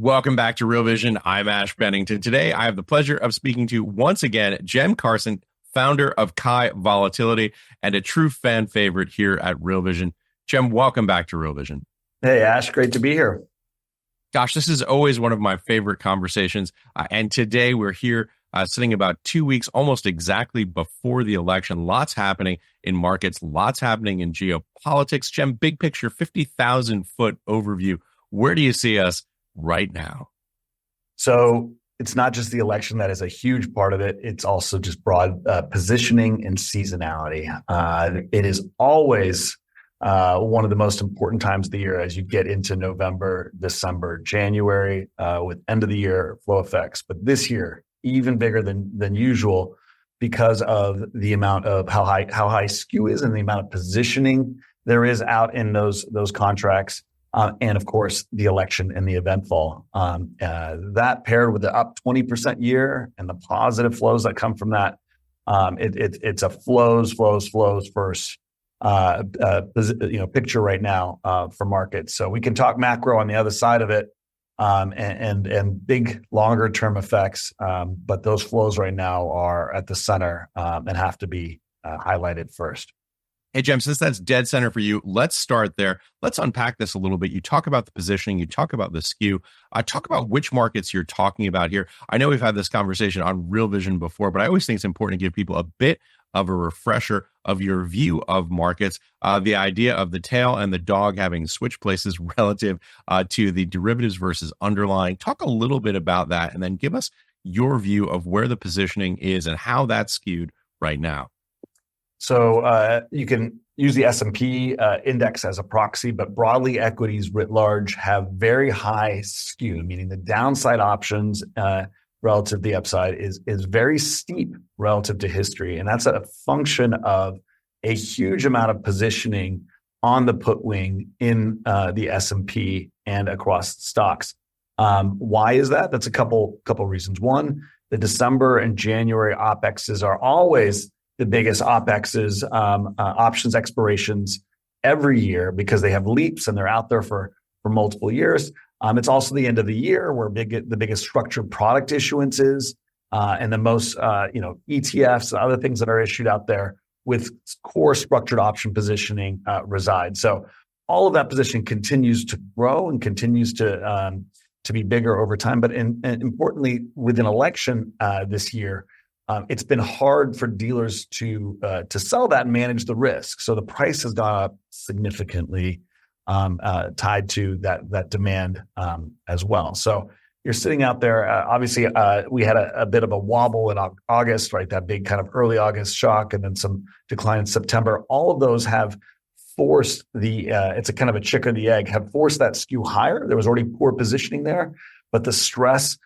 Welcome back to Real Vision. I'm Ash Bennington. Today, I have the pleasure of speaking to, once again, Cem Karsan, founder of Volatility and a true fan favorite here at Real Vision. Cem, welcome back to Real Vision. Hey, Ash, great to be here. Gosh, this is always one of my favorite conversations. And today we're here sitting about 2 weeks, almost exactly before the election. Lots happening in markets, lots happening in geopolitics. Cem, big picture, 50,000 foot overview. Where do you see us right now? So it's not just the election that is a huge part of it. It's also just broad positioning and seasonality. It is always one of the most important times of the year as you get into November, December, January, with end of the year flow effects. But this year, even bigger than usual because of the amount of how high skew is and the amount of positioning there is out in those contracts. And of course, the election and the event fall. That paired with the up 20% year and the positive flows that come from that, it's a flows first picture right now for markets. So we can talk macro on the other side of it, and big longer term effects. But those flows right now are at the center and have to be highlighted first. Hey, Cem, since that's dead center for you, let's start there. Let's unpack this a little bit. You talk about the positioning. You talk about the skew. Talk about which markets you're talking about here. I know we've had this conversation on Real Vision before, but I always think it's important to give people a bit of a refresher of your view of markets, the idea of the tail and the dog having switch places relative to the derivatives versus underlying. Talk a little bit about that, and then give us your view of where the positioning is and how that's skewed right now. So you can use the S&P index as a proxy, but broadly equities writ large have very high skew, meaning the downside options relative to the upside is very steep relative to history. And that's a function of a huge amount of positioning on the put wing in the S&P and across stocks. Why is that? That's a couple reasons. One, the December and January Opexes are always the biggest Opexes, options expirations every year because they have leaps and they're out there for multiple years. It's also the end of the year where the biggest structured product issuances and the most ETFs and other things that are issued out there with core structured option positioning reside. So all of that position continues to grow and continues to be bigger over time. But importantly, with an election this year, it's been hard for dealers to sell that and manage the risk. So the price has gone up significantly, tied to that demand as well. So you're sitting out there. Obviously, we had a bit of a wobble in August, right? That big kind of early August shock, and then some decline in September. All of those have forced it's a kind of a chick or the egg, have forced that skew higher. There was already poor positioning there, but the stress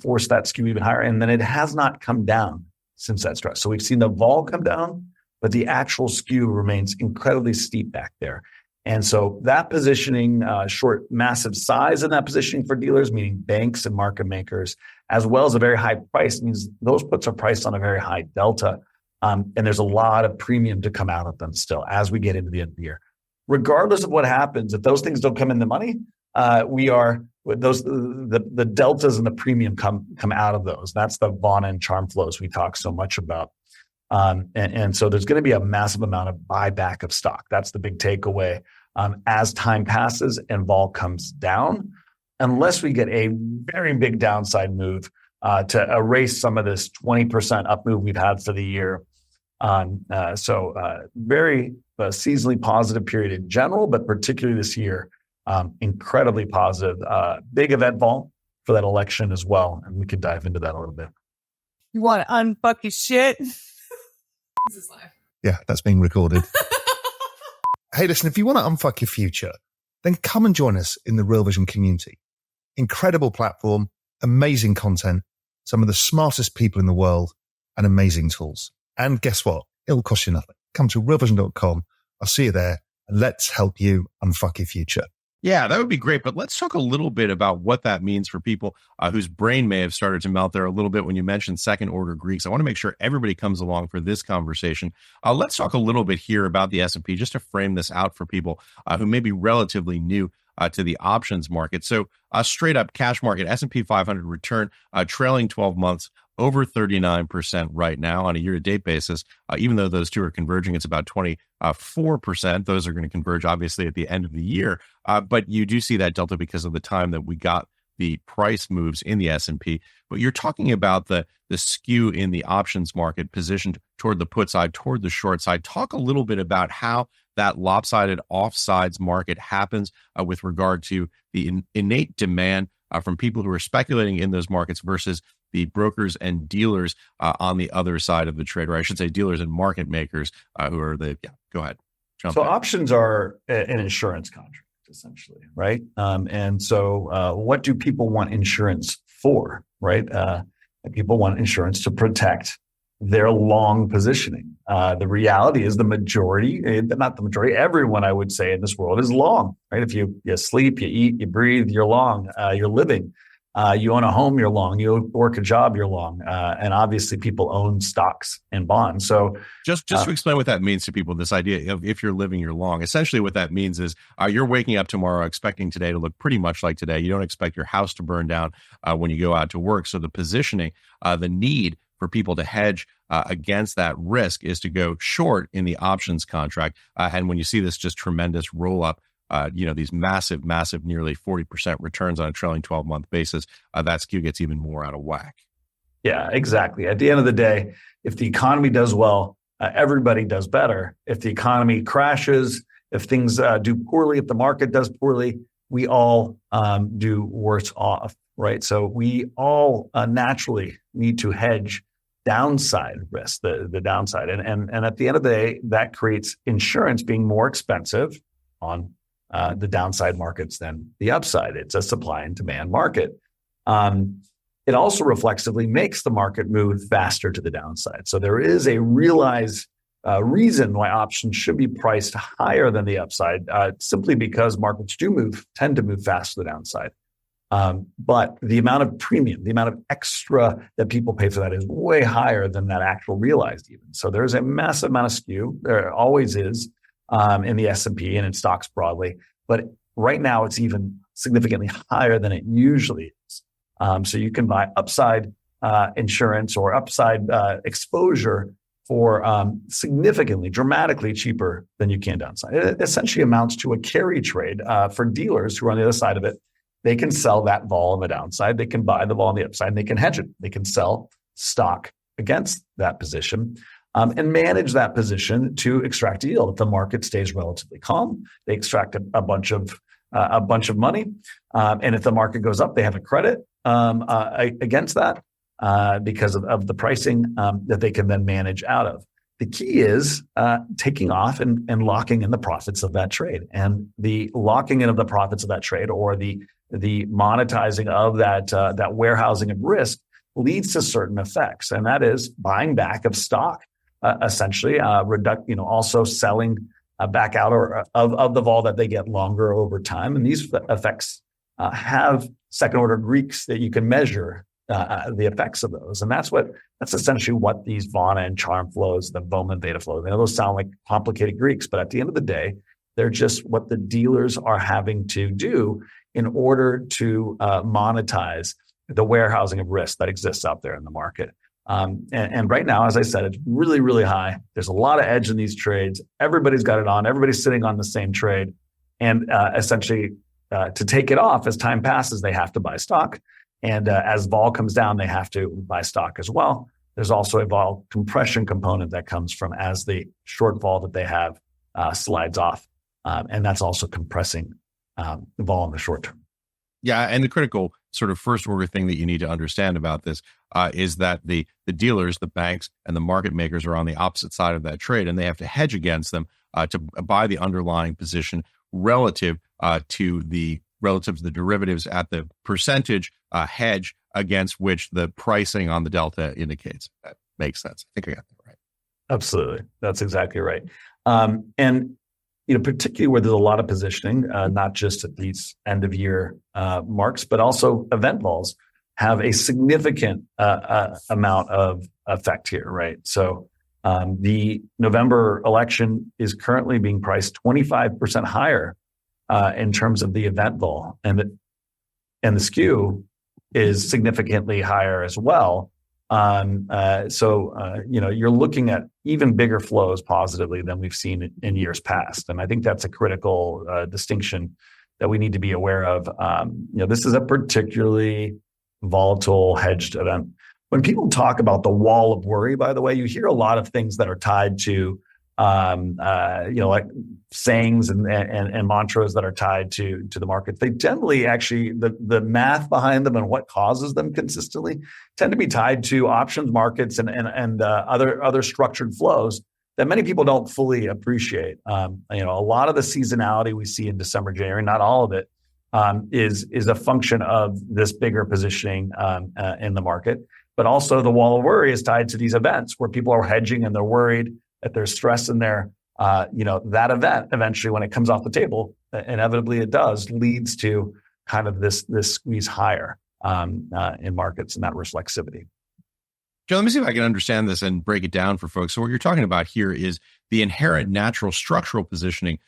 forced that skew even higher. And then it has not come down since that stress. So we've seen the vol come down, but the actual skew remains incredibly steep back there. And so that positioning, short, massive size in that positioning for dealers, meaning banks and market makers, as well as a very high price, means those puts are priced on a very high delta. And there's a lot of premium to come out of them still as we get into the end of the year. Regardless of what happens, if those things don't come in the money, the deltas and the premium come out of those. That's the Vaughn and charm flows we talk so much about. And so there's going to be a massive amount of buyback of stock. That's the big takeaway. As time passes and vol comes down, unless we get a very big downside move to erase some of this 20% up move we've had for the year. Very seasonally positive period in general, but particularly this year, incredibly positive. Big event vol for that election as well. And we could dive into that a little bit. You want to unfuck your shit? This is live. Yeah, that's being recorded. Hey, listen, if you want to unfuck your future, then come and join us in the Real Vision community. Incredible platform, amazing content, some of the smartest people in the world, and amazing tools. And guess what? It'll cost you nothing. Come to realvision.com. I'll see you there, and let's help you unfuck your future. Yeah, that would be great. But let's talk a little bit about what that means for people whose brain may have started to melt there a little bit when you mentioned second order Greeks. I want to make sure everybody comes along for this conversation. Let's talk a little bit here about the S&P just to frame this out for people who may be relatively new to the options market. So straight up cash market, S&P 500 return trailing 12 months over 39% right now on a year-to-date basis. Even though those two are converging, it's about 24%. Those are going to converge, obviously, at the end of the year. But you do see that delta because of the time that we got the price moves in the S&P. But you're talking about the skew in the options market positioned toward the put side, toward the short side. Talk a little bit about how that lopsided offsides market happens with regard to the innate demand from people who are speculating in those markets versus the brokers and dealers on the other side of the trade, or I should say dealers and market makers who are go ahead. So options are an insurance contract, essentially, right? And so what do people want insurance for, right? People want insurance to protect their long positioning. The reality is not the majority, everyone I would say in this world is long, right? If you sleep, you eat, you breathe, you're long, you're living. You own a home, you're long. You work a job, you're long. And obviously people own stocks and bonds. So just to explain what that means to people, this idea of if you're living, you're long. Essentially what that means is you're waking up tomorrow expecting today to look pretty much like today. You don't expect your house to burn down when you go out to work. So the positioning, the need for people to hedge against that risk is to go short in the options contract. And when you see this just tremendous roll up, these massive, nearly 40% returns on a trailing 12-month basis, that skew gets even more out of whack. Yeah, exactly. At the end of the day, if the economy does well, everybody does better. If the economy crashes, if things do poorly, if the market does poorly, we all do worse off, right? So we all naturally need to hedge downside risk, the downside. And at the end of the day, that creates insurance being more expensive on the downside markets than the upside. It's a supply and demand market. It also reflexively makes the market move faster to the downside. So there is a realized reason why options should be priced higher than the upside, simply because markets tend to move fast to the downside. But the amount of premium, the amount of extra that people pay for that is way higher than that actual realized even. So there's a massive amount of skew. There always is in the S&P and in stocks broadly. But right now it's even significantly higher than it usually is. So you can buy upside insurance or upside exposure for significantly, dramatically cheaper than you can downside. It essentially amounts to a carry trade for dealers who are on the other side of it. They can sell that vol on the downside. They can buy the vol on the upside, and they can hedge it. They can sell stock against that position and manage that position to extract a yield. If the market stays relatively calm, they extract a bunch of money. And if the market goes up, they have a credit against that because of the pricing that they can then manage out of. The key is taking off and locking in the profits of that trade. And the locking in of the profits of that trade, or the monetizing of that warehousing of risk, leads to certain effects. And that is buying back of stock, essentially, also selling back out of the vol that they get longer over time. And these effects have second order Greeks that you can measure the effects of those. And that's essentially what these Vana and charm flows, the Bowman beta flows, I know those sound like complicated Greeks, but at the end of the day, they're just what the dealers are having to do in order to monetize the warehousing of risk that exists out there in the market. And right now, as I said, it's really, really high. There's a lot of edge in these trades. Everybody's got it on. Everybody's sitting on the same trade. And essentially, to take it off, as time passes, they have to buy stock. And as vol comes down, they have to buy stock as well. There's also a vol compression component that comes from as the short vol that they have slides off. And that's also compressing the vol in the short term. Yeah, and the critical sort of first order thing that you need to understand about this is that the dealers, the banks, and the market makers are on the opposite side of that trade, and they have to hedge against them to buy the underlying position relative to the derivatives at the percentage hedge against which the pricing on the delta indicates. That makes sense. I think I got that right. Absolutely, that's exactly right. And particularly where there's a lot of positioning, not just at these end of year marks, but also event vols have a significant amount of effect here, right? So the November election is currently being priced 25% higher in terms of the event vol, and the skew is significantly higher as well. You're looking at even bigger flows positively than we've seen in years past, and I think that's a critical distinction that we need to be aware of. This is a particularly volatile hedged event. When people talk about the wall of worry, by the way, you hear a lot of things that are tied to, like sayings and mantras that are tied to the markets. They generally actually, the math behind them and what causes them consistently tend to be tied to options markets and other structured flows that many people don't fully appreciate. A lot of the seasonality we see in December, January, not all of it, is a function of this bigger positioning in the market. But also the wall of worry is tied to these events where people are hedging and they're worried that there's stress in there. That event eventually, when it comes off the table, inevitably it does, leads to kind of this squeeze higher in markets and that reflexivity. Joe, let me see if I can understand this and break it down for folks. So what you're talking about here is the inherent natural structural positioning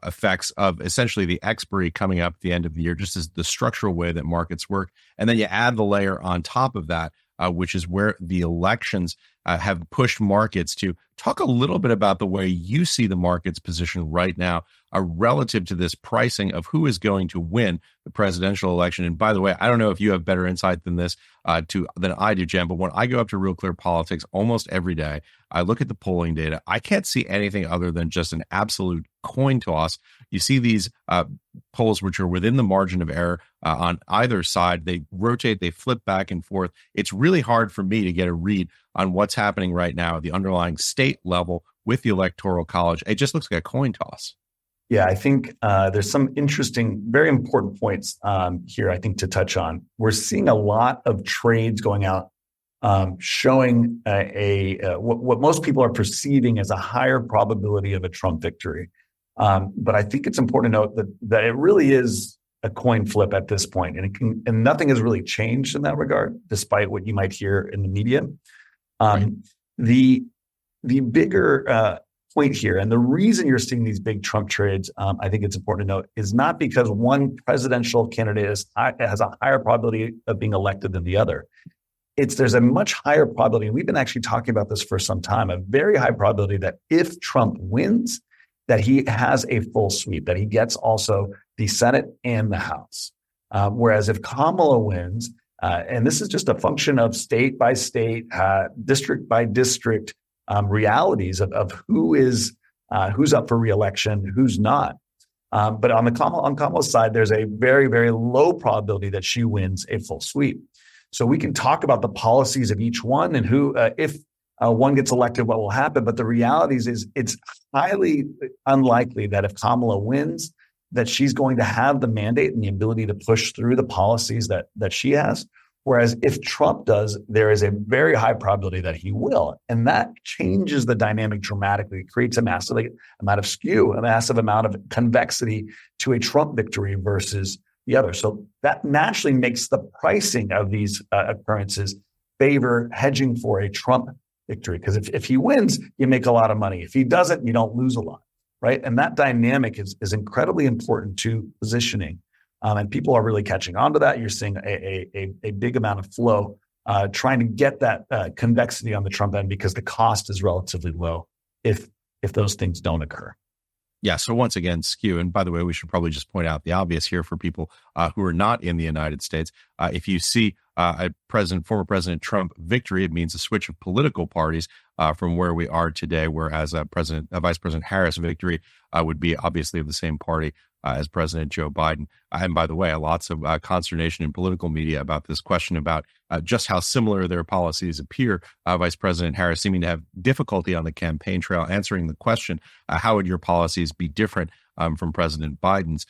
effects of essentially the expiry coming up at the end of the year, just as the structural way that markets work. And then you add the layer on top of that, which is where the elections have pushed markets to. Talk a little bit about the way you see the market's position right now relative to this pricing of who is going to win the presidential election. And by the way, I don't know if you have better insight than this than I do, Jen, but when I go up to Real Clear Politics almost every day, I look at the polling data. I can't see anything other than just an absolute coin toss. You see these polls which are within the margin of error on either side. They rotate, they flip back and forth. It's really hard for me to get a read on what's happening right now at the underlying state level with the Electoral College. It just looks like a coin toss. Yeah, I think there's some interesting, very important points here, I think, to touch on. We're seeing a lot of trades going out showing what most people are perceiving as a higher probability of a Trump victory. But I think it's important to note that it really is a coin flip at this point, and nothing has really changed in that regard, despite what you might hear in the media. Right. The bigger point here, and the reason you're seeing these big Trump trades, I think it's important to note, is not because one presidential candidate has a higher probability of being elected than the other. There's a much higher probability, and we've been actually talking about this for some time, a very high probability that if Trump wins, that he has a full sweep, that he gets also the Senate and the House. Whereas if Kamala wins, and this is just a function of state by state, district by district realities of who's up for reelection, who's not. But on Kamala's side, there's a very, very low probability that she wins a full sweep. So we can talk about the policies of each one and who, if one gets elected, what will happen. But the reality is it's highly unlikely that if Kamala wins, that she's going to have the mandate and the ability to push through the policies that she has. Whereas if Trump does, there is a very high probability that he will. And that changes the dynamic dramatically. It creates a massive amount of skew, a massive amount of convexity to a Trump victory versus the other. So that naturally makes the pricing of these occurrences favor hedging for a Trump victory. Because if he wins, you make a lot of money. If he doesn't, you don't lose a lot, right? And that dynamic is incredibly important to positioning. And people are really catching on to that. You're seeing a big amount of flow trying to get that convexity on the Trump end because the cost is relatively low if those things don't occur. Yeah. So once again, skew. And by the way, we should probably just point out the obvious here for people who are not in the United States. If you see former President Trump victory, it means a switch of political parties from where we are today, whereas Vice President Harris victory would be obviously of the same party as President Joe Biden. And by the way, lots of consternation in political media about this question about just how similar their policies appear. Vice President Harris seeming to have difficulty on the campaign trail answering the question, how would your policies be different from President Biden's?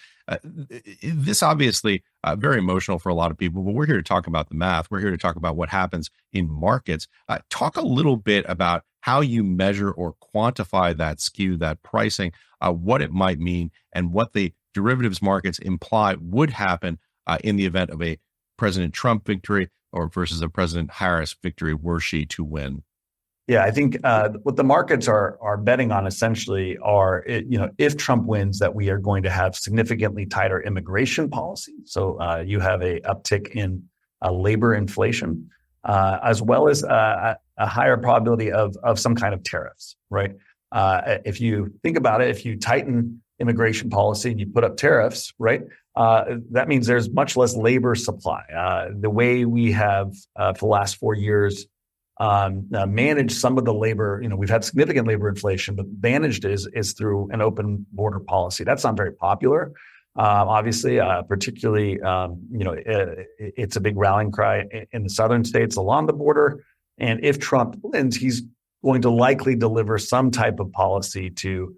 This obviously very emotional for a lot of people, but we're here to talk about the math. We're here to talk about what happens in markets. Talk a little bit about how you measure or quantify that skew, that pricing, what it might mean, and what the derivatives markets imply would happen in the event of a President Trump victory or versus a President Harris victory were she to win. Yeah, I think what the markets are betting on essentially are, if Trump wins, that we are going to have significantly tighter immigration policy. So you have a uptick in labor inflation, as well as a higher probability of some kind of tariffs, right? If you think about it, if you tighten immigration policy and you put up tariffs, right, that means there's much less labor supply. The way we have for the last 4 years managed some of the labor, we've had significant labor inflation, but managed is through an open border policy. That's not very popular. Obviously, particularly, it's a big rallying cry in the southern states along the border. And if Trump wins, he's going to likely deliver some type of policy to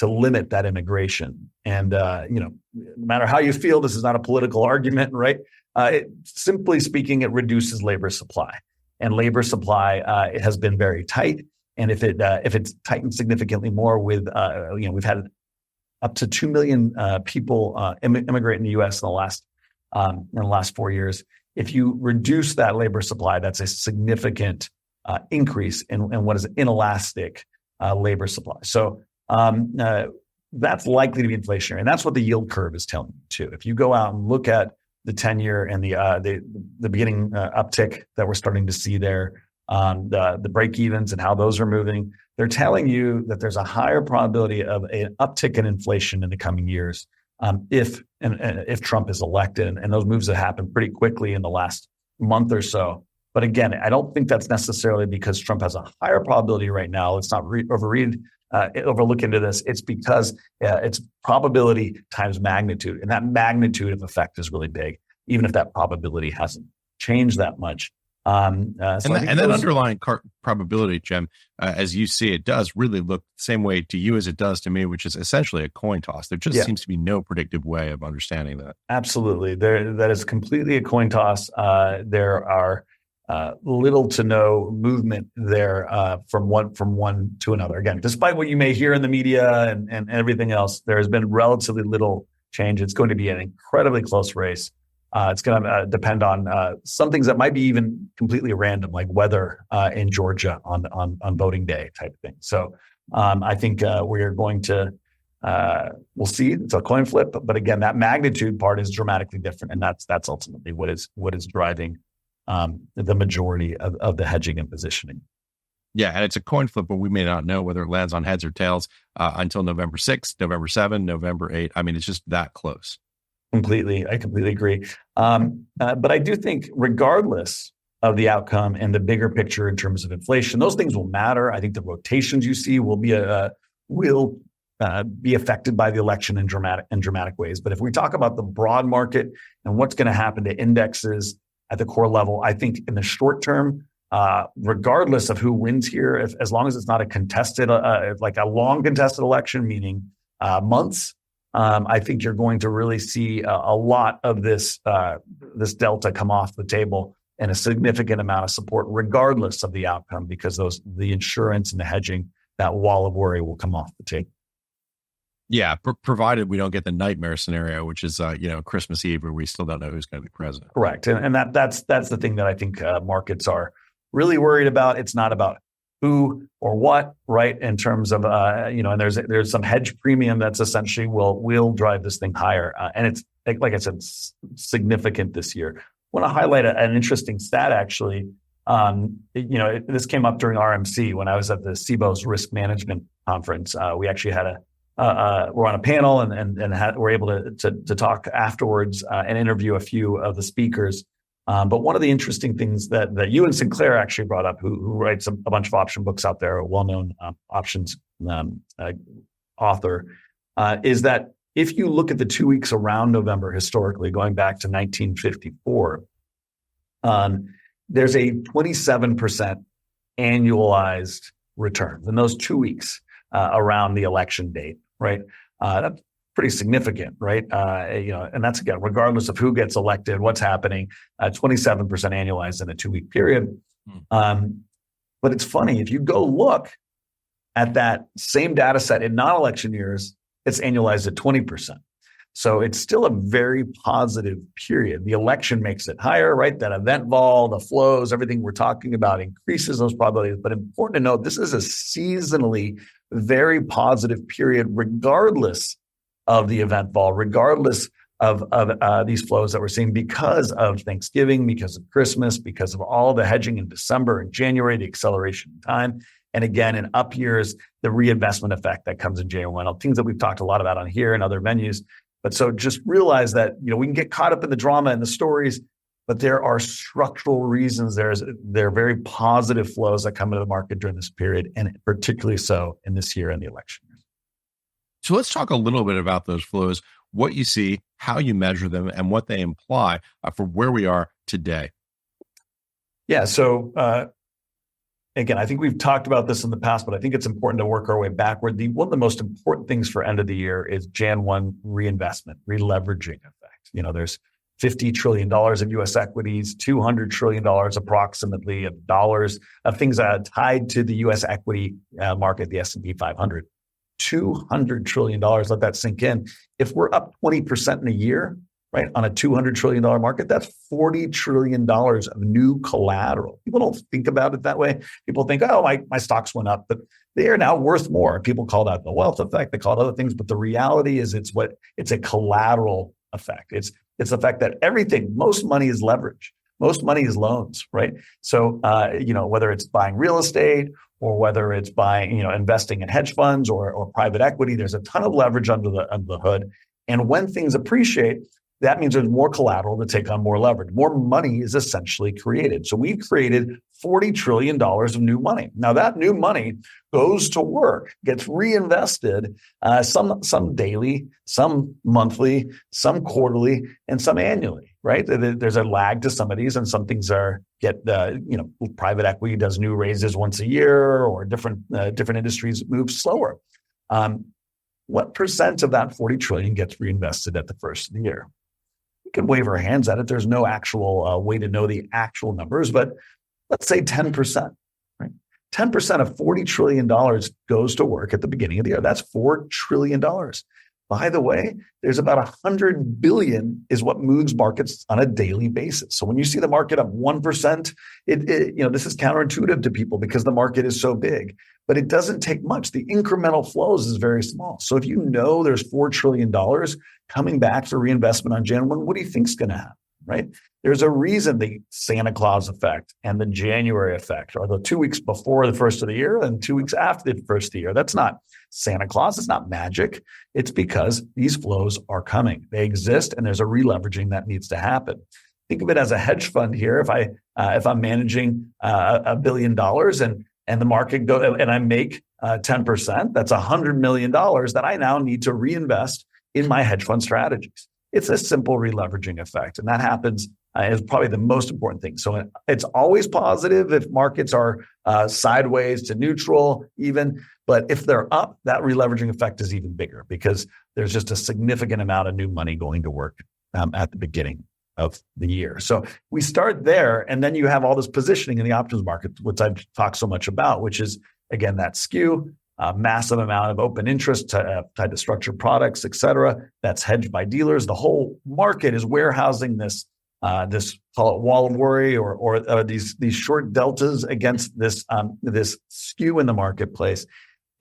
limit that immigration. And no matter how you feel, this is not a political argument, right? Simply speaking, it reduces labor supply, and labor supply it has been very tight. And if it's tightened significantly more, with we've had up to 2 million people immigrate in the U.S. in the last 4 years. If you reduce that labor supply, that's a significant increase in what is inelastic labor supply. So that's likely to be inflationary, and that's what the yield curve is telling you too. If you go out and look at the 10-year and the beginning uptick that we're starting to see there, the break evens and how those are moving, they're telling you that there's a higher probability of an uptick in inflation in the coming years if Trump is elected, and those moves have happened pretty quickly in the last month or so. But again, I don't think that's necessarily because Trump has a higher probability right now. Let's not overlook into this. It's because it's probability times magnitude, and that magnitude of effect is really big, even if that probability hasn't changed that much. And that underlying probability, Cem, as you see it, does really look the same way to you as it does to me, which is essentially a coin toss. There just seems to be no predictive way of understanding that. Absolutely. That is completely a coin toss. There are little to no movement there from one to another. Again, despite what you may hear in the media and everything else, there has been relatively little change. It's going to be an incredibly close race. It's going to depend on some things that might be even completely random, like weather in Georgia on voting day type thing. So I think we're going to we'll see. It's a coin flip, but again, that magnitude part is dramatically different, and that's ultimately what is driving the majority of the hedging and positioning. Yeah, and it's a coin flip, but we may not know whether it lands on heads or tails until November 6th, November 7th, November 8th. I mean, it's just that close. I completely agree. But I do think regardless of the outcome and the bigger picture in terms of inflation, those things will matter. I think the rotations you see will be affected by the election in dramatic ways. But if we talk about the broad market and what's going to happen to indexes at the core level, I think in the short term, regardless of who wins here, as long as it's not a contested, like a long contested election, meaning months, I think you're going to really see a lot of this delta come off the table, and a significant amount of support regardless of the outcome, because the insurance and the hedging, that wall of worry will come off the table. Yeah, provided we don't get the nightmare scenario, which is Christmas Eve, where we still don't know who's going to be president. Correct, and that's the thing that I think markets are really worried about. It's not about who or what, right? In terms of and there's some hedge premium that's essentially will drive this thing higher, and it's like I said, significant this year. I want to highlight an interesting stat actually. This came up during RMC when I was at the SIBO's risk management conference. We actually had we're on a panel and we're able to talk afterwards and interview a few of the speakers. But one of the interesting things that you and Sinclair actually brought up, who writes a bunch of option books out there, a well-known options author, is that if you look at the 2 weeks around November, historically, going back to 1954, there's a 27% annualized return in those 2 weeks around the election date, right? That's pretty significant, right? And that's, again, regardless of who gets elected, what's happening, 27% annualized in a 2 week period. But it's funny, if you go look at that same data set in non-election years, it's annualized at 20%. So it's still a very positive period. The election makes it higher, right? That event vol, the flows, everything we're talking about increases those probabilities. But important to note, this is a seasonally very positive period, regardless of the event vol, regardless of these flows that we're seeing because of Thanksgiving, because of Christmas, because of all the hedging in December and January, the acceleration in time. And again, in up years, the reinvestment effect that comes in January, things that we've talked a lot about on here and other venues. But so just realize that, we can get caught up in the drama and the stories, but there are structural reasons. There are very positive flows that come into the market during this period, and particularly so in this year and the election years. So let's talk a little bit about those flows, what you see, how you measure them, and what they imply for where we are today. Yeah. So again, I think we've talked about this in the past, but I think it's important to work our way backward. One of the most important things for end of the year is Jan 1 reinvestment, releveraging effect. There's $50 trillion of U.S. equities, $200 trillion approximately of dollars of things tied to the U.S. equity market, the S&P 500. $200 trillion, let that sink in. If we're up 20% in a year, right, on a $200 trillion market, that's $40 trillion of new collateral. People don't think about it that way. People think, oh, my stocks went up, but they are now worth more. People call that the wealth effect. They call it other things, but the reality is it's a collateral effect. It's the fact that most money is leverage. Most money is loans, right? So, whether it's buying real estate or whether it's buying, investing in hedge funds or private equity, there's a ton of leverage under the hood. And when things appreciate, that means there's more collateral to take on more leverage. More money is essentially created. So we've created $40 trillion of new money. Now that new money goes to work, gets reinvested, some daily, some monthly, some quarterly, and some annually, right? There's a lag to some of these, and some things private equity does new raises once a year, or different industries move slower. What percent of that 40 trillion gets reinvested at the first of the year? We can wave our hands at it. There's no actual way to know the actual numbers, but let's say 10%, right? 10% of $40 trillion goes to work at the beginning of the year. That's $4 trillion. By the way, there's about 100 billion is what moves markets on a daily basis. So when you see the market up 1%, this is counterintuitive to people because the market is so big, but it doesn't take much. The incremental flows is very small. So if there's $4 trillion coming back for reinvestment on Jan 1, what do you think is going to happen, right? There's a reason the Santa Claus effect and the January effect are the 2 weeks before the first of the year and 2 weeks after the first of the year. That's not Santa Claus. It's not magic. It's because these flows are coming. They exist, and there's a releveraging that needs to happen. Think of it as a hedge fund here. If I'm managing $1 billion and the market and I make 10%, that's $100 million that I now need to reinvest in my hedge fund strategies. It's a simple releveraging effect, and that happens is probably the most important thing. So it's always positive if markets are sideways to neutral even, but if they're up, that releveraging effect is even bigger because there's just a significant amount of new money going to work at the beginning of the year. So we start there, and then you have all this positioning in the options market, which I've talked so much about, which is, again, that skew, massive amount of open interest tied to structured products, et cetera. That's hedged by dealers. The whole market is warehousing this call it wall of worry or these short deltas against this skew in the marketplace.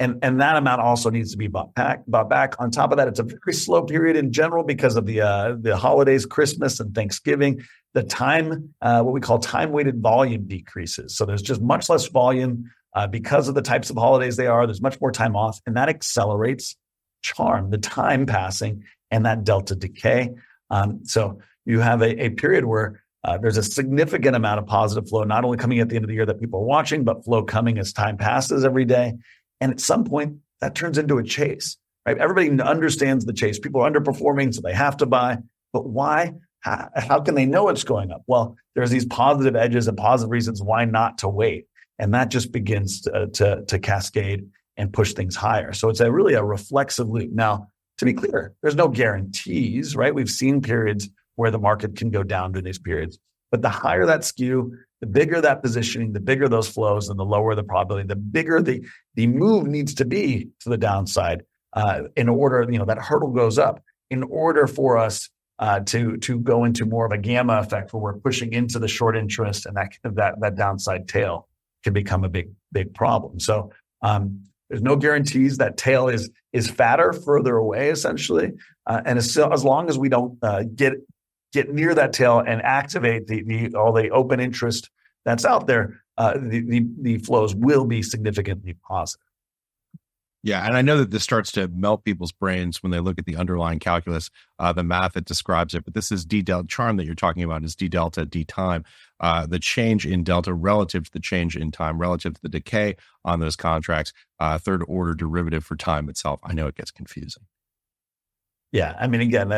And that amount also needs to be bought back. On top of that, it's a very slow period in general because of the holidays, Christmas and Thanksgiving. The time, what we call time-weighted volume decreases. So there's just much less volume because of the types of holidays they are. There's much more time off, and that accelerates charm, the time passing, and that delta decay. So you have a period where there's a significant amount of positive flow, not only coming at the end of the year that people are watching, but flow coming as time passes every day. And at some point, that turns into a chase, right? Everybody understands the chase. People are underperforming, so they have to buy. But why? How can they know it's going up? Well, there's these positive edges and positive reasons why not to wait. And that just begins to cascade and push things higher. So it's really a reflexive loop. Now, to be clear, there's no guarantees, right? We've seen periods where the market can go down during these periods. But the higher that skew, the bigger that positioning, the bigger those flows, and the lower the probability, the bigger the move needs to be to the downside in order, that hurdle goes up. in order for us to go into more of a gamma effect where we're pushing into the short interest, and that downside tail can become a big problem. So there's no guarantees that tail is fatter further away, essentially, and as long as we don't get near that tail and activate all the open interest that's out there, the flows will be significantly positive. Yeah, and I know that this starts to melt people's brains when they look at the underlying calculus, the math that describes it. But this is D delta charm that you're talking about is D delta, D time, the change in delta relative to the change in time, relative to the decay on those contracts, third order derivative for time itself. I know it gets confusing. Yeah, I mean, again,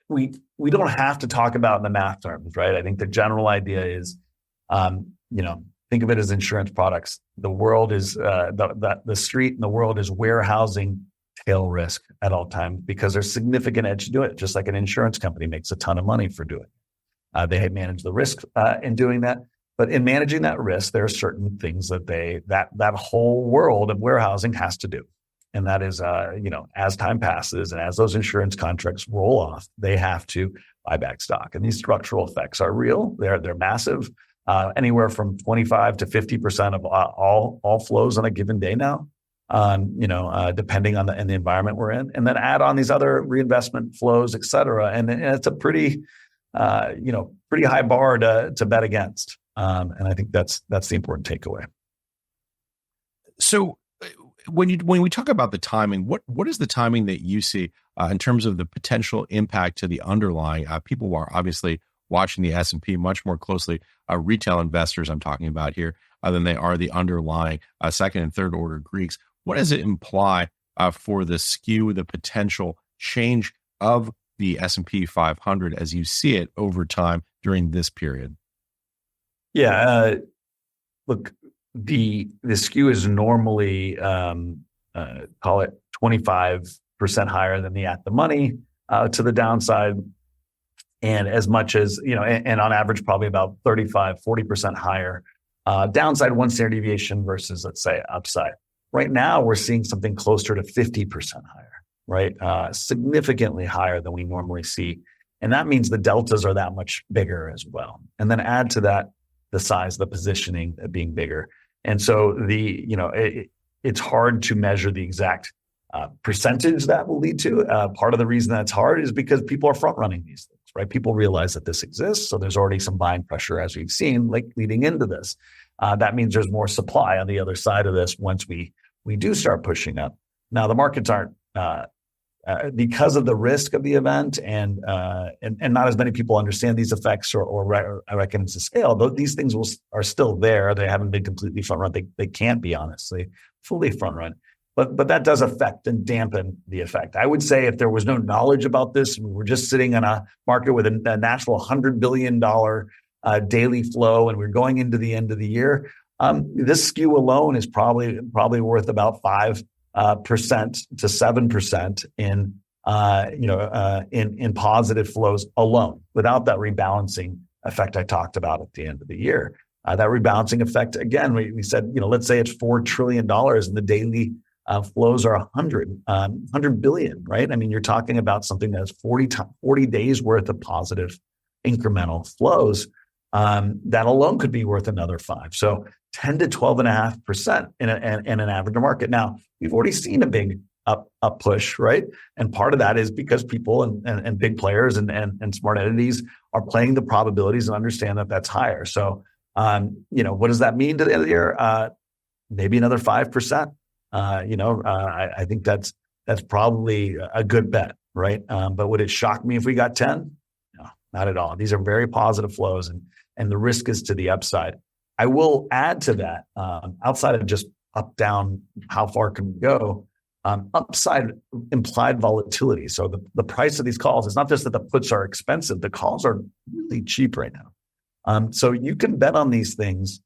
we don't have to talk about in the math terms, right? I think the general idea is, think of it as insurance products. The world is the street and the world is warehousing tail risk at all times because there's significant edge to do it. Just like an insurance company makes a ton of money for doing it. They manage the risk in doing that, but in managing that risk, there are certain things that that whole world of warehousing has to do, and that is as time passes and as those insurance contracts roll off, they have to buy back stock, and these structural effects are real. They're massive. Anywhere from 25 to 50% of all flows on a given day now, depending on the environment we're in, and then add on these other reinvestment flows, et cetera. And it's a pretty high bar to bet against. And I think that's the important takeaway. So when we talk about the timing, what is the timing that you see in terms of the potential impact to the underlying people who are obviously watching the S&P much more closely, retail investors I'm talking about here, than they are the underlying second and third order Greeks. What does it imply for the skew, the potential change of the S&P 500 as you see it over time during this period? Yeah, look, the skew is normally call it 25% higher than the at the money to the downside. And as much as, and on average, probably about 35-40% higher downside one standard deviation versus, let's say, upside. Right now, we're seeing something closer to 50% higher, right? Significantly higher than we normally see. And that means the deltas are that much bigger as well. And then add to that the size, the positioning being bigger. And so it's hard to measure the exact percentage that will lead to. Part of the reason that's hard is because people are front running these things. Right? People realize that this exists. So there's already some buying pressure, as we've seen, like leading into this. That means there's more supply on the other side of this once we do start pushing up. Now, the markets aren't, because of the risk of the event and not as many people understand these effects or reckon it's a scale, though these things are still there. They haven't been completely front run. They can't be, honestly, fully front run. But that does affect and dampen the effect. I would say if there was no knowledge about this, and we were just sitting in a market with a natural $100 billion daily flow, and we're going into the end of the year, this skew alone is probably worth about 5% to 7% in positive flows alone, without that rebalancing effect I talked about at the end of the year. That rebalancing effect, again, we said, let's say it's $4 trillion and the daily flows are 100 billion, right? I mean, you're talking about something that's 40 days worth of positive incremental flows. That alone could be worth another 5. So 10 to 12.5% in an average market. Now, we've already seen a big up push, right? And part of that is because people and big players and smart entities are playing the probabilities and understand that that's higher. So, what does that mean to the end of the year? Maybe another 5%. I think that's probably a good bet, right? But would it shock me if we got 10? No, not at all. These are very positive flows, and the risk is to the upside. I will add to that, outside of just up, down, how far can we go? Upside implied volatility. So the price of these calls, it's not just that the puts are expensive, the calls are really cheap right now. So you can bet on these things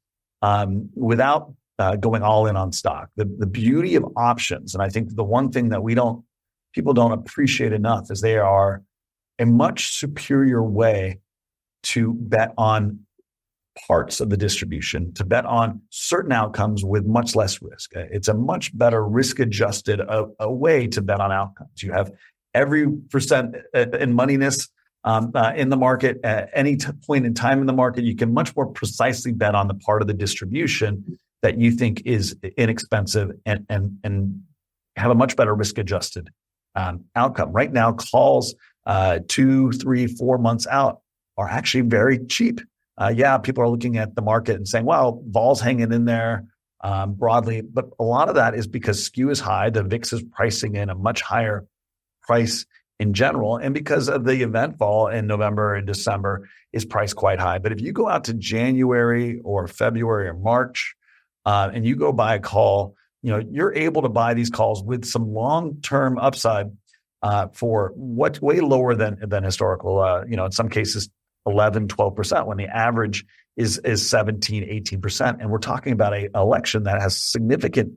without going all in on stock. The beauty of options, and I think the one thing that people don't appreciate enough, is they are a much superior way to bet on parts of the distribution, to bet on certain outcomes with much less risk. It's a much better risk-adjusted a way to bet on outcomes. You have every percent in moneyness in the market at any point in time in the market. You can much more precisely bet on the part of the distribution that you think is inexpensive and have a much better risk adjusted outcome. Right now, calls 2, 3, 4 months out are actually very cheap. People are looking at the market and saying, well, vol's hanging in there broadly. But a lot of that is because skew is high. The VIX is pricing in a much higher price in general. And because of the event vol in November and December is priced quite high. But if you go out to January or February or March and you go buy a call, you're able to buy these calls with some long-term upside for what's way lower than historical, in some cases, 11, 12%, when the average is 17, 18%. And we're talking about an election that has significant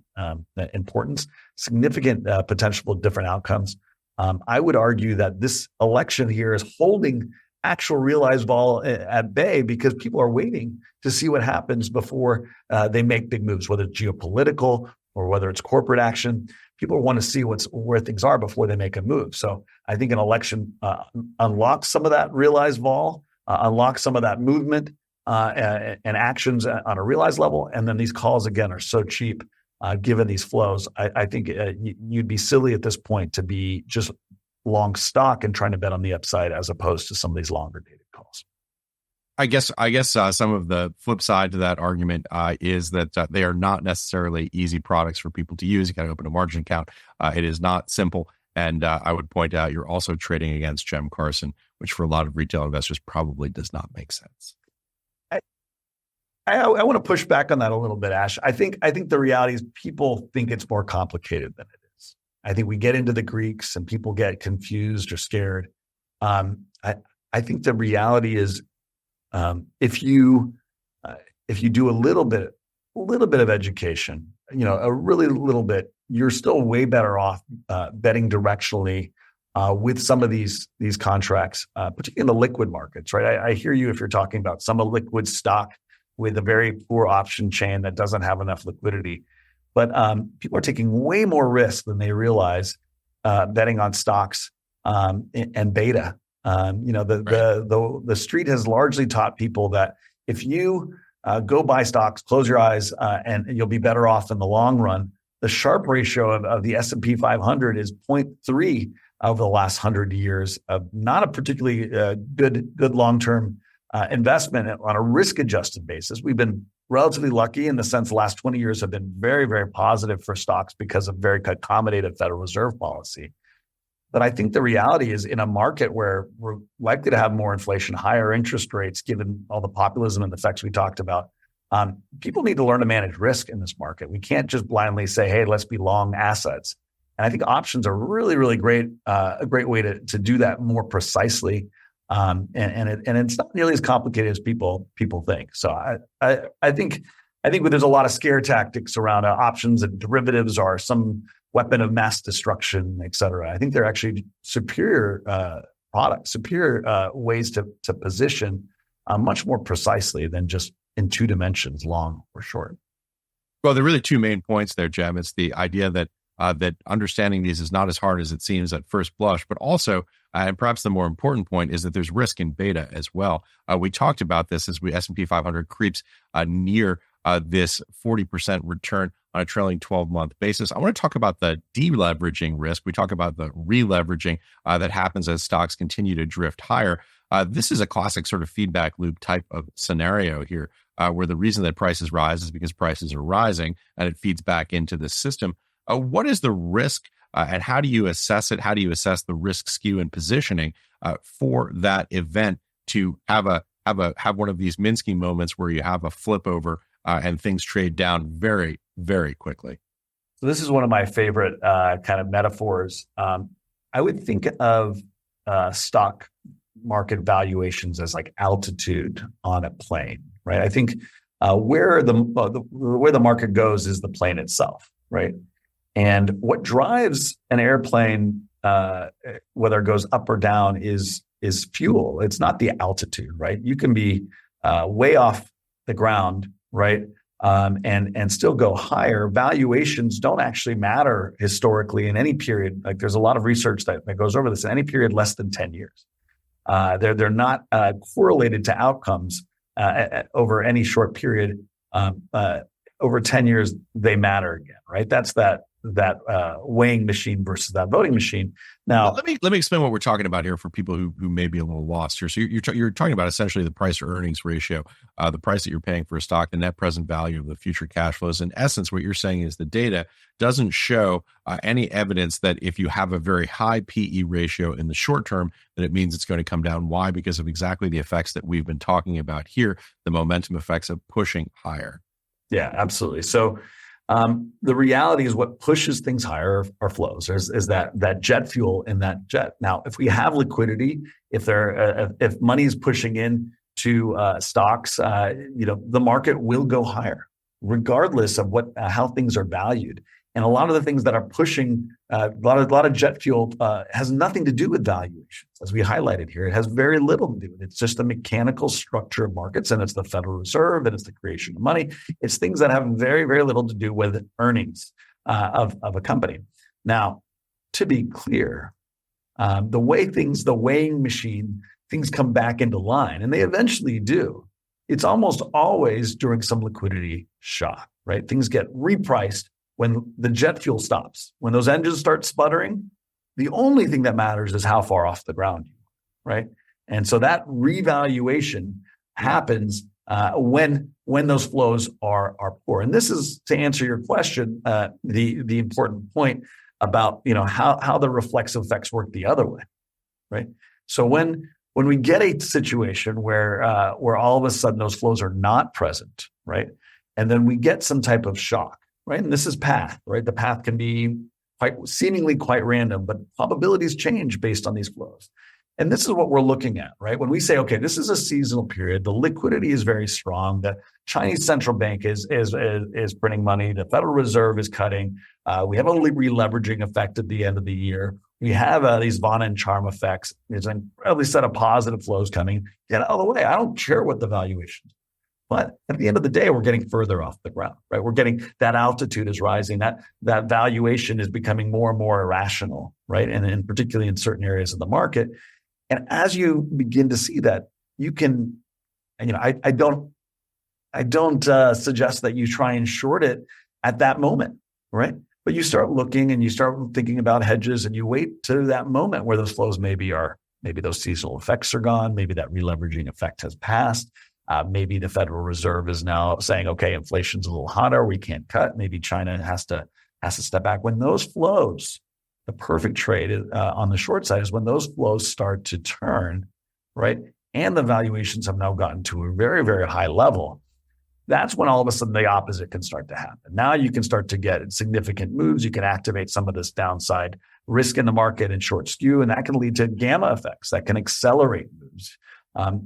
importance, significant potential for different outcomes. I would argue that this election here is holding actual realized vol at bay because people are waiting to see what happens before they make big moves, whether it's geopolitical or whether it's corporate action. People want to see where things are before they make a move. So I think an election unlocks some of that realized vol, unlocks some of that movement and actions on a realized level. And then these calls, again, are so cheap given these flows. I think you'd be silly at this point to be just long stock and trying to bet on the upside as opposed to some of these longer dated calls. I guess some of the flip side to that argument is that they are not necessarily easy products for people to use. You got to open a margin account. It is not simple. And I would point out you're also trading against Cem Karsan, which for a lot of retail investors probably does not make sense. I want to push back on that a little bit, Ash. I think the reality is people think it's more complicated than it is. I think we get into the Greeks and people get confused or scared. I think the reality is if you do a little bit of education, a really little bit, you're still way better off betting directionally with some of these contracts, particularly in the liquid markets, right? I hear you if you're talking about some liquid stock with a very poor option chain that doesn't have enough liquidity. But people are taking way more risk than they realize betting on stocks and beta. The street has largely taught people that if you go buy stocks, close your eyes, and you'll be better off in the long run. The Sharpe ratio of the S&P 500 is 0.3 over the last 100 years. Not a particularly good long-term investment on a risk-adjusted basis. We've been relatively lucky in the sense the last 20 years have been very, very positive for stocks because of very accommodative Federal Reserve policy. But I think the reality is in a market where we're likely to have more inflation, higher interest rates, given all the populism and the effects we talked about, people need to learn to manage risk in this market. We can't just blindly say, hey, let's be long assets. And I think options are really, really great, a great way to do that more precisely. And it's not nearly as complicated as people think. So I think there's a lot of scare tactics around options and derivatives are some weapon of mass destruction, et cetera. I think they're actually superior products, superior ways to position much more precisely than just in two dimensions, long or short. Well, there are really two main points there, Cem. It's the idea that that understanding these is not as hard as it seems at first blush, but also, and perhaps the more important point, is that there's risk in beta as well. We talked about this as S&P 500 creeps near this 40% return on a trailing 12-month basis. I want to talk about the deleveraging risk. We talk about the releveraging that happens as stocks continue to drift higher. This is a classic sort of feedback loop type of scenario here, where the reason that prices rise is because prices are rising and it feeds back into the system. What is the risk and how do you assess it? How do you assess the risk skew and positioning for that event to have one of these Minsky moments where you have a flip over and things trade down very, very quickly? So this is one of my favorite kind of metaphors. I would think of stock market valuations as like altitude on a plane, right? I think where the market goes is the plane itself, right? And what drives an airplane, whether it goes up or down, is fuel. It's not the altitude, right? You can be way off the ground, right? and still go higher. Valuations don't actually matter historically in any period. Like there's a lot of research that goes over this in any period less than 10 years. They're not correlated to outcomes over any short period. Over 10 years, they matter again, right? That's that weighing machine versus that voting machine. Now, let me explain what we're talking about here for people who may be a little lost here. So you're talking about essentially the price to earnings ratio, the price that you're paying for a stock, the net present value of the future cash flows. In essence, what you're saying is the data doesn't show any evidence that if you have a very high PE ratio in the short term, that it means it's going to come down. Why? Because of exactly the effects that we've been talking about here, the momentum effects of pushing higher. Yeah, absolutely. So the reality is what pushes things higher are flows. Is that jet fuel in that jet. Now, if we have liquidity, if money is pushing in to stocks, the market will go higher, regardless of how things are valued. And a lot of the things that are pushing a lot of jet fuel has nothing to do with valuations, as we highlighted here. It has very little to do with it. It's just the mechanical structure of markets, and it's the Federal Reserve, and it's the creation of money. It's things that have very, very little to do with earnings of a company. Now, to be clear, the weighing machine, things come back into line, and they eventually do. It's almost always during some liquidity shock, right? Things get repriced when the jet fuel stops. When those engines start sputtering, the only thing that matters is how far off the ground you are, right? And so that revaluation happens when those flows are poor. And this is, to answer your question, the important point about how the reflexive effects work the other way, right? So when we get a situation where all of a sudden those flows are not present, right, and then we get some type of shock, right, and this is path, right? The path can be seemingly quite random, but probabilities change based on these flows. And this is what we're looking at, right? When we say, okay, this is a seasonal period, the liquidity is very strong. The Chinese central bank is printing money. The Federal Reserve is cutting. We have a re-leveraging effect at the end of the year. We have these Von and Charm effects. There's an incredibly set of positive flows coming. Get out of the way. I don't care what the valuations. But at the end of the day, we're getting further off the ground, right? We're getting that altitude is rising. That valuation is becoming more and more irrational, right? And particularly in certain areas of the market. And as you begin to see that, you can, I don't suggest that you try and short it at that moment, right? But you start looking and you start thinking about hedges, and you wait to that moment where those flows maybe those seasonal effects are gone. Maybe that releveraging effect has passed. Maybe the Federal Reserve is now saying, okay, inflation's a little hotter. We can't cut. Maybe China has to step back. When those flows, the perfect trade on the short side is when those flows start to turn, right? And the valuations have now gotten to a very, very high level. That's when all of a sudden the opposite can start to happen. Now you can start to get significant moves. You can activate some of this downside risk in the market and short skew, and that can lead to gamma effects that can accelerate moves.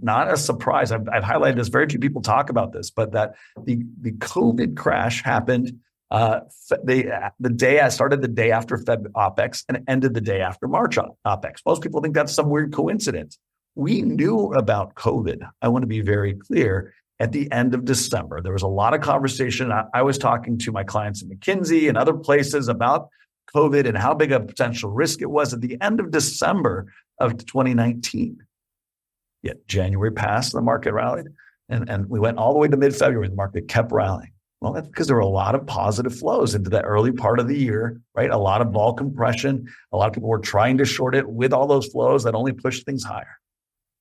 Not a surprise. I've highlighted this. Very few people talk about this, but that the COVID crash happened the day started the day after Fed Opex and ended the day after March Opex. Most people think that's some weird coincidence. We knew about COVID. I want to be very clear. At the end of December, there was a lot of conversation. I was talking to my clients at McKinsey and other places about COVID and how big a potential risk it was at the end of December of 2019. Yet January passed, the market rallied, and we went all the way to mid-February. The market kept rallying. Well, that's because there were a lot of positive flows into the early part of the year, right? A lot of vol compression. A lot of people were trying to short it with all those flows that only pushed things higher.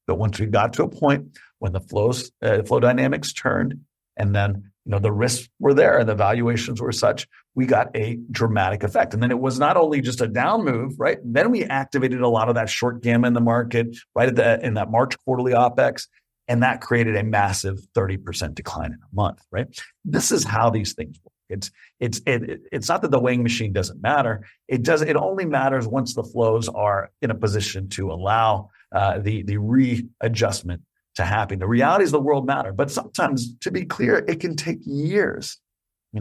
But once we got to a point when the flow dynamics turned, and then the risks were there and the valuations were such, we got a dramatic effect. And then it was not only just a down move, right? Then we activated a lot of that short gamma in the market right in that March quarterly Opex, and that created a massive 30% decline in a month, right? This is how these things work. It's not that the weighing machine doesn't matter. It only matters once the flows are in a position to allow the readjustment to happen. The realities of the world matter, but sometimes, to be clear, it can take years.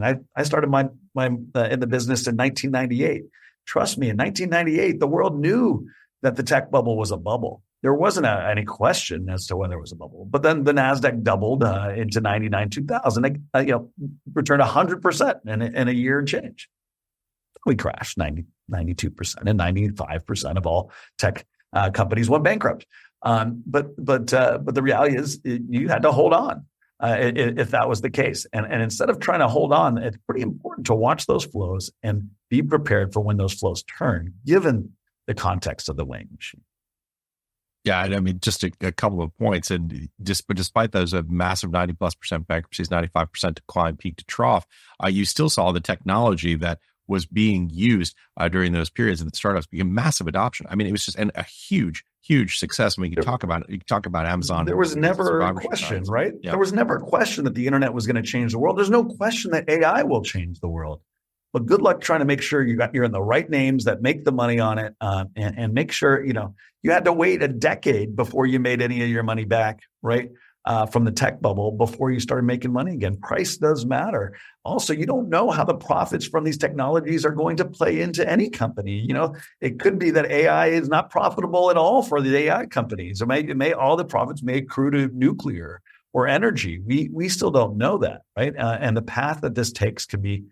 I started my in the business in 1998. Trust me, in 1998, the world knew that the tech bubble was a bubble. there wasn't any question as to whether it was a bubble. But then the NASDAQ doubled into 99, 2000, returned 100% in a year and change. We crashed 92%, and 95% of all tech companies went bankrupt. But the reality is you had to hold on if that was the case. And instead of trying to hold on, it's pretty important to watch those flows and be prepared for when those flows turn, given the context of the weighing machine. Yeah, I mean, just a couple of points, and but despite those massive 90+% bankruptcies, 95% decline peak to trough, you still saw the technology that was being used during those periods of the startups became massive adoption. I mean, it was just a huge success. I mean, you can talk about it. You can talk about Amazon. There was never a question, right? Yeah. There was never a question that the internet was going to change the world. There's no question that AI will change the world. But good luck trying to make sure you're in the right names that make the money on it, and make sure you had to wait a decade before you made any of your money back, right? From the tech bubble before you started making money again. Price does matter. Also, you don't know how the profits from these technologies are going to play into any company. It could be that AI is not profitable at all for the AI companies. All the profits may accrue to nuclear or energy. We still don't know that, right? And the path that this takes can be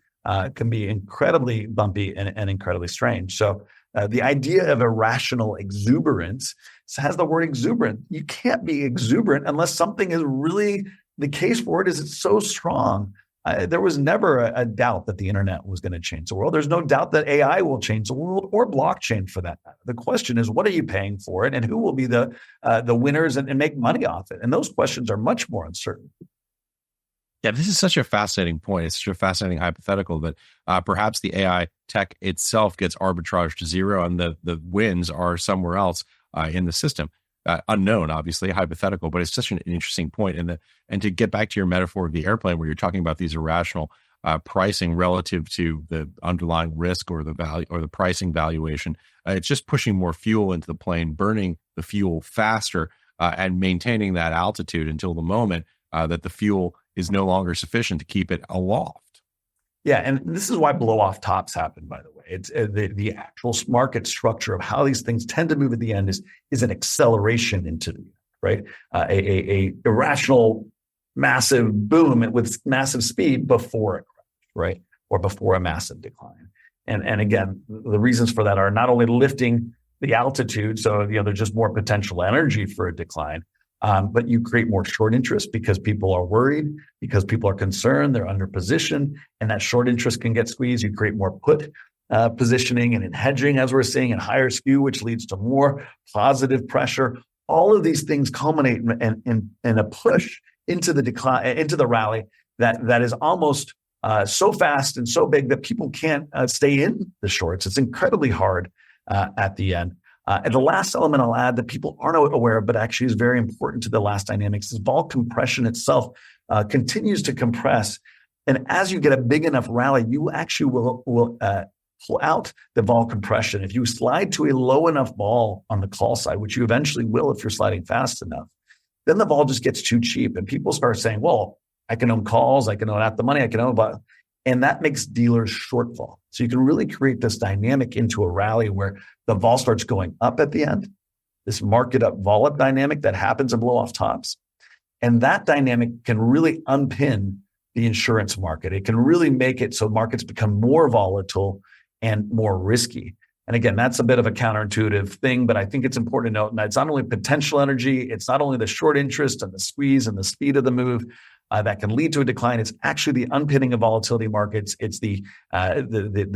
incredibly bumpy and incredibly strange. So the idea of irrational exuberance has the word exuberant. You can't be exuberant unless something is really the case for it is it's so strong. There was never a doubt that the internet was going to change the world. There's no doubt that AI will change the world, or blockchain for that matter. The question is, what are you paying for it, and who will be the winners and make money off it? And those questions are much more uncertain. Yeah, this is such a fascinating point. It's such a fascinating hypothetical that perhaps the AI tech itself gets arbitraged to zero, and the wins are somewhere else in the system. Unknown, obviously, hypothetical, but it's such an interesting point. And to get back to your metaphor of the airplane, where you're talking about these irrational pricing relative to the underlying risk or the value or the pricing valuation, it's just pushing more fuel into the plane, burning the fuel faster, and maintaining that altitude until the moment that the fuel is no longer sufficient to keep it aloft. Yeah, and this is why blow-off tops happen, by the way. It's the actual market structure of how these things tend to move at the end is an acceleration into the end, right? A irrational, massive boom with massive speed before a crash, right? Or before a massive decline. And again, the reasons for that are not only lifting the altitude, so there's just more potential energy for a decline, but you create more short interest because people are worried, because people are concerned, they're under position, and that short interest can get squeezed. You create more put positioning, and in hedging, as we're seeing, and higher skew, which leads to more positive pressure. All of these things culminate in a push into the decline, into the rally that is almost so fast and so big that people can't stay in the shorts. It's incredibly hard at the end. And the last element I'll add that people aren't aware of, but actually is very important to the last dynamics, is vol compression itself continues to compress. And as you get a big enough rally, you actually will pull out the vol compression. If you slide to a low enough vol on the call side, which you eventually will if you're sliding fast enough, then the vol just gets too cheap. And people start saying, well, I can own calls, I can own at the money, I can own, and that makes dealers short vol. So you can really create this dynamic into a rally where the vol starts going up at the end, this market up vol up dynamic that happens in blow off tops. And that dynamic can really unpin the insurance market. It can really make it so markets become more volatile and more risky. And again, that's a bit of a counterintuitive thing, but I think it's important to note that it's not only potential energy, it's not only the short interest and the squeeze and the speed of the move that can lead to a decline. It's actually the unpinning of volatility markets. It's the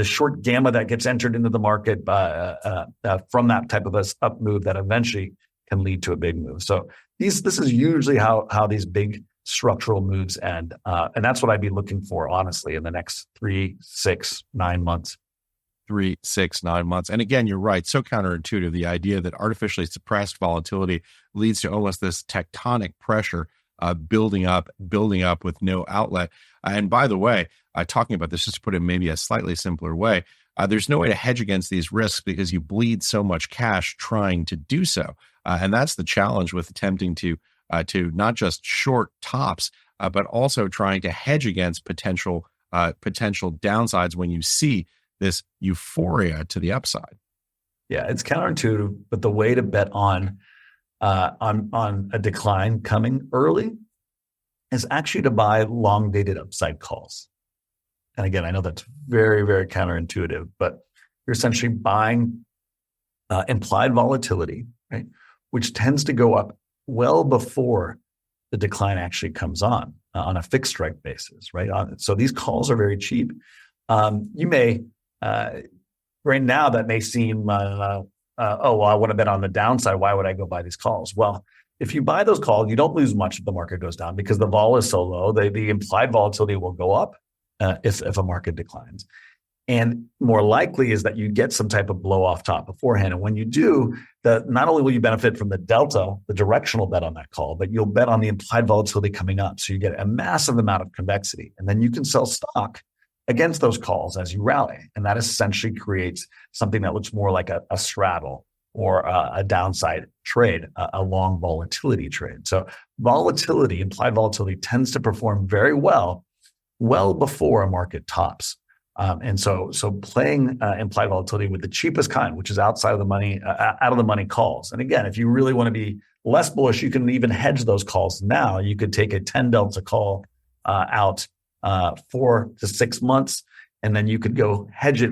short gamma that gets entered into the market from that type of a up move that eventually can lead to a big move. So this is usually how these big structural moves end. And that's what I'd be looking for, honestly, in the next 3, 6, 9 months. 3, 6, 9 months. And again, you're right. So counterintuitive. The idea that artificially suppressed volatility leads to almost this tectonic pressure building up with no outlet. And by the way, talking about this, just to put it in maybe a slightly simpler way, there's no way to hedge against these risks because you bleed so much cash trying to do so. And that's the challenge with attempting to not just short tops, but also trying to hedge against potential downsides when you see this euphoria to the upside. Yeah, it's counterintuitive, but the way to bet on on a decline coming early is actually to buy long dated upside calls. And again, I know that's very, very counterintuitive, but you're essentially buying implied volatility, right, which tends to go up well before the decline actually comes on a fixed strike basis, right? So these calls are very cheap. You may, right now, that may seem, oh, well, I want to bet on the downside. Why would I go buy these calls? Well, if you buy those calls, you don't lose much if the market goes down because the vol is so low. The implied volatility will go up if a market declines. And more likely is that you get some type of blow off top beforehand. And when you do, not only will you benefit from the delta, the directional bet on that call, but you'll bet on the implied volatility coming up. So you get a massive amount of convexity. And then you can sell stock against those calls as you rally. And that essentially creates something that looks more like a straddle or a downside trade, a long volatility trade. So volatility, implied volatility, tends to perform very well before a market tops. And so playing implied volatility with the cheapest kind, which is outside of the money, out of the money calls. And again, if you really want to be less bullish, you can even hedge those calls now. You could take a 10 delta call out 4 to 6 months, and then you could go hedge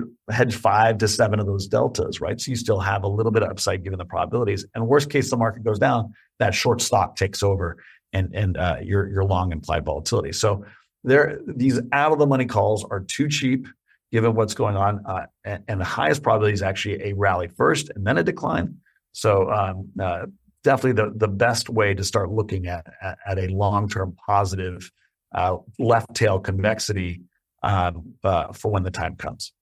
5 to 7 of those deltas, right? So you still have a little bit of upside given the probabilities. And worst case, the market goes down, that short stock takes over, and you're long implied volatility. So these out of the money calls are too cheap given what's going on, and the highest probability is actually a rally first and then a decline. So definitely the best way to start looking at a long-term positive left tail convexity for when the time comes.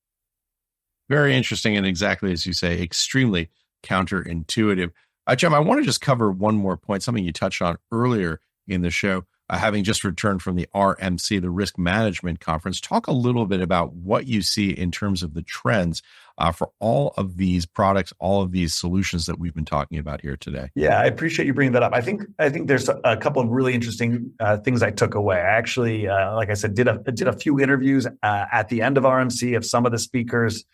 Very interesting, and exactly as you say, extremely counterintuitive. Cem, I want to just cover one more point, something you touched on earlier in the show. Having just returned from the RMC, the Risk Management Conference, talk a little bit about what you see in terms of the trends for all of these products, all of these solutions that we've been talking about here today. Yeah, I appreciate you bringing that up. I think there's a couple of really interesting things I took away. I actually, like I said, did a few interviews at the end of RMC of some of the speakers.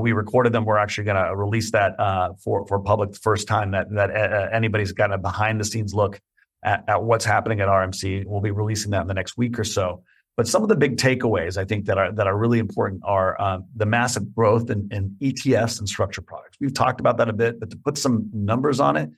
We recorded them. We're actually going to release that for public the first time that anybody's got a behind the scenes look at what's happening at RMC. We'll be releasing that in the next week or so. But some of the big takeaways I think that are really important are the massive growth in ETFs and structured products. We've talked about that a bit, but to put some numbers on it,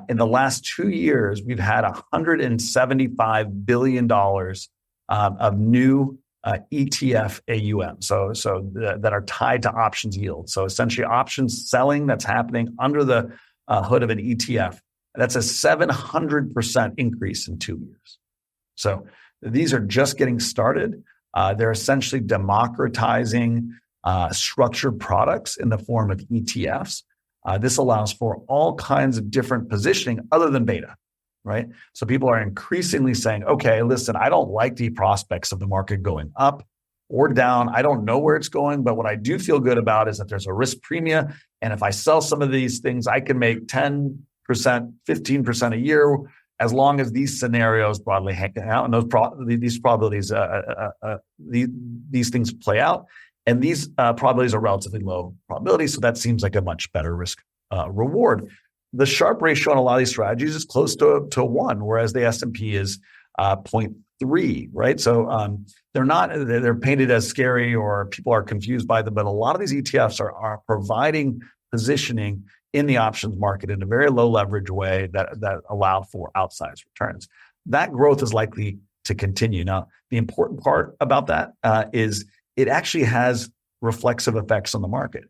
in the last 2 years, we've had $175 billion of new ETF AUM, so that are tied to options yield. So essentially options selling that's happening under the hood of an ETF. That's a 700% increase in 2 years. So these are just getting started. They're essentially democratizing structured products in the form of ETFs. This allows for all kinds of different positioning other than beta, right? So people are increasingly saying, okay, listen, I don't like the prospects of the market going up or down. I don't know where it's going, but what I do feel good about is that there's a risk premium. And if I sell some of these things, I can make 10%, 15% a year, as long as these scenarios broadly hang out and these probabilities, these things play out. And these probabilities are relatively low probabilities. So that seems like a much better risk reward. The Sharpe ratio on a lot of these strategies is close to 1, whereas the S&P is 0.3, right? So they're painted as scary or people are confused by them, but a lot of these ETFs are providing positioning in the options market in a very low leverage way that allow for outsized returns. That growth is likely to continue. Now, the important part about that is it actually has reflexive effects on the market.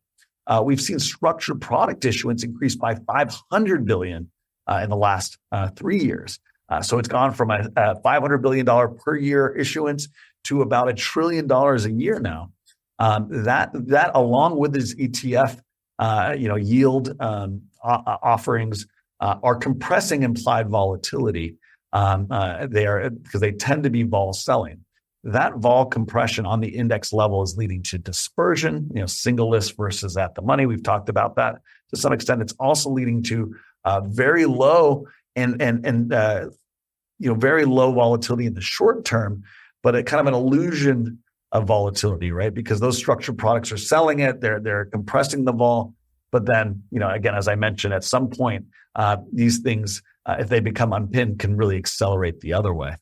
We've seen structured product issuance increase by $500 billion in the last 3 years. So it's gone from a $500 billion per year issuance to about $1 trillion a year now. That along with this ETF yield offerings are compressing implied volatility. Because they tend to be vol selling. That vol compression on the index level is leading to dispersion, single list versus at the money. We've talked about that to some extent. It's also leading to very low and very low volatility in the short term, but a kind of an illusion of volatility, right? Because those structured products are selling it, they're compressing the vol. But then, again, as I mentioned, at some point, these things, if they become unpinned, can really accelerate the other way.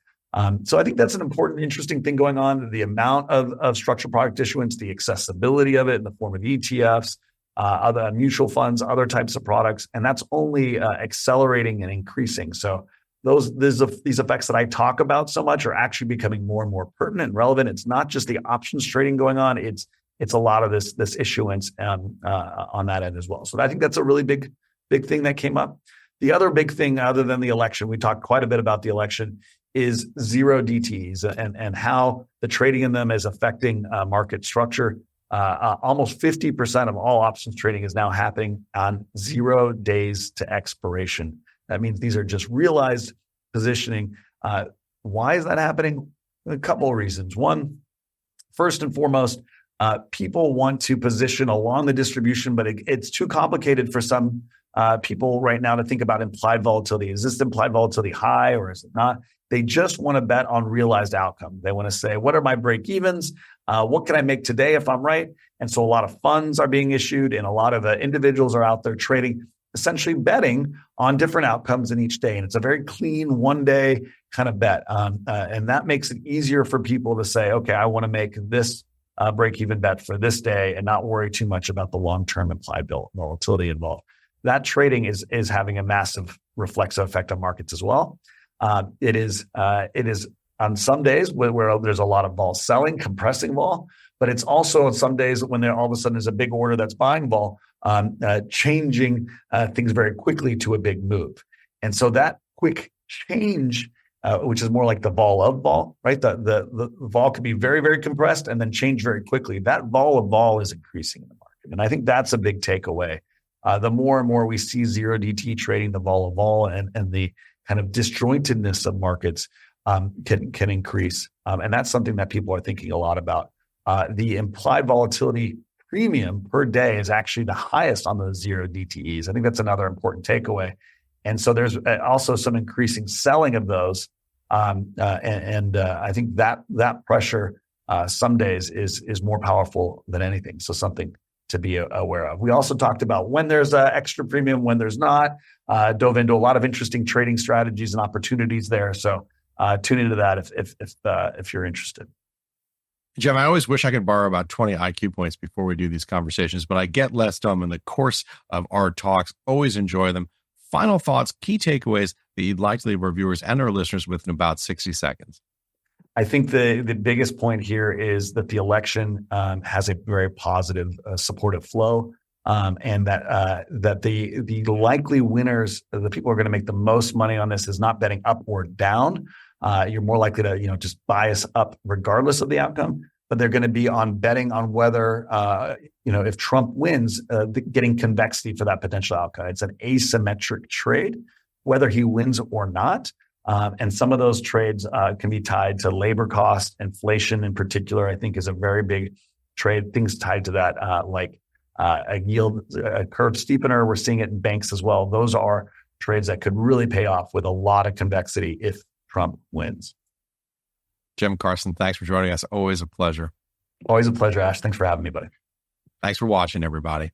So I think that's an important, interesting thing going on. The amount of structured product issuance, the accessibility of it in the form of ETFs, other mutual funds, other types of products, and that's only accelerating and increasing. So these effects that I talk about so much are actually becoming more and more pertinent and relevant. It's not just the options trading going on; it's a lot of this issuance on that end as well. So I think that's a really big thing that came up. The other big thing, other than the election, we talked quite a bit about the election, is zero DTEs and how the trading in them is affecting market structure. Almost 50% of all options trading is now happening on 0 days to expiration. That means these are just realized positioning. Why is that happening? A couple of reasons. One, first and foremost, people want to position along the distribution, but it's too complicated for some people right now to think about implied volatility. Is this implied volatility high or is it not? They just want to bet on realized outcome. They want to say, what are my break evens? What can I make today if I'm right? And so a lot of funds are being issued and a lot of individuals are out there trading, essentially betting on different outcomes in each day. And it's a very clean one-day kind of bet. And that makes it easier for people to say, okay, I want to make this break-even bet for this day and not worry too much about the long-term implied volatility involved. That trading is having a massive reflexive effect on markets as well. It is on some days where there's a lot of vol selling, compressing vol, but it's also on some days when there all of a sudden is a big order that's buying vol, changing things very quickly to a big move. And so that quick change, which is more like the vol of vol, right? The vol can be very, very compressed and then change very quickly. That vol of vol is increasing in the market. And I think that's a big takeaway. The more and more we see zero DT trading, the vol of vol and the kind of disjointedness of markets can increase. And that's something that people are thinking a lot about. The implied volatility premium per day is actually the highest on those zero DTEs. I think that's another important takeaway. And so there's also some increasing selling of those. I think that pressure some days is more powerful than anything. So something to be aware of. We also talked about when there's extra premium, when there's not, dove into a lot of interesting trading strategies and opportunities there. So tune into that if you're interested. Jim, I always wish I could borrow about 20 IQ points before we do these conversations, but I get less dumb in the course of our talks. Always enjoy them. Final thoughts, key takeaways that you'd like to leave our viewers and our listeners with in about 60 seconds. I think the biggest point here is that the election has a very positive, supportive flow, and that the likely winners, the people who are going to make the most money on this, is not betting up or down. You're more likely to just bias up regardless of the outcome, but they're going to be on betting on whether if Trump wins, getting convexity for that potential outcome. It's an asymmetric trade, whether he wins or not. And some of those trades can be tied to labor cost, inflation in particular, I think is a very big trade. Things tied to that, like a yield curve steepener. We're seeing it in banks as well. Those are trades that could really pay off with a lot of convexity if Trump wins. Cem Karsan, thanks for joining us. Always a pleasure. Always a pleasure, Ash. Thanks for having me, buddy. Thanks for watching, everybody.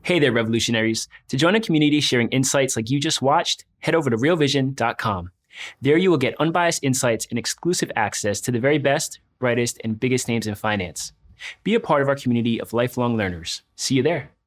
Hey there, revolutionaries. To join a community sharing insights like you just watched, head over to realvision.com. There you will get unbiased insights and exclusive access to the very best, brightest, and biggest names in finance. Be a part of our community of lifelong learners. See you there.